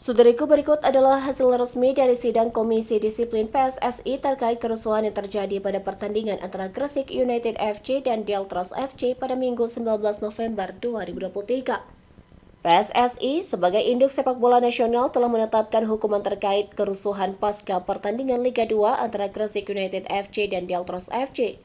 Saudariku, berikut adalah hasil resmi dari sidang Komisi Disiplin PSSI terkait kerusuhan yang terjadi pada pertandingan antara Gresik United FC dan Deltras FC pada Minggu 19 November 2023. PSSI sebagai induk sepak bola nasional telah menetapkan hukuman terkait kerusuhan pasca pertandingan Liga 2 antara Gresik United FC dan Deltras FC.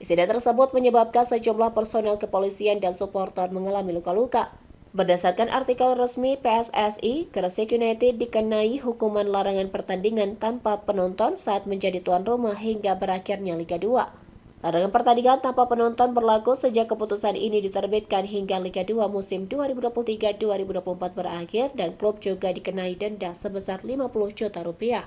Insiden tersebut menyebabkan sejumlah personel kepolisian dan supporter mengalami luka-luka. Berdasarkan artikel resmi PSSI, Gresik United dikenai hukuman larangan pertandingan tanpa penonton saat menjadi tuan rumah hingga berakhirnya Liga 2. Larangan pertandingan tanpa penonton berlaku sejak keputusan ini diterbitkan hingga Liga 2 musim 2023-2024 berakhir dan klub juga dikenai denda sebesar 50 juta rupiah.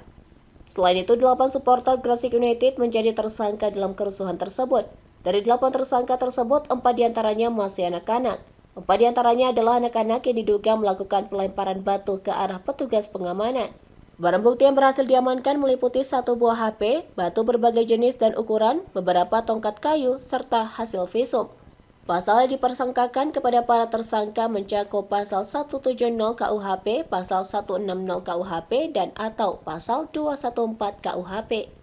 Selain itu, 8 supporter Gresik United menjadi tersangka dalam kerusuhan tersebut. Dari 8 tersangka tersebut, 4 diantaranya masih anak-anak. 4 diantaranya adalah anak-anak yang diduga melakukan pelemparan batu ke arah petugas pengamanan. Barang bukti yang berhasil diamankan meliputi 1 buah HP, batu berbagai jenis dan ukuran, beberapa tongkat kayu, serta hasil visum. Pasal yang dipersangkakan kepada para tersangka mencakup pasal 170 KUHP, pasal 160 KUHP, dan atau pasal 214 KUHP.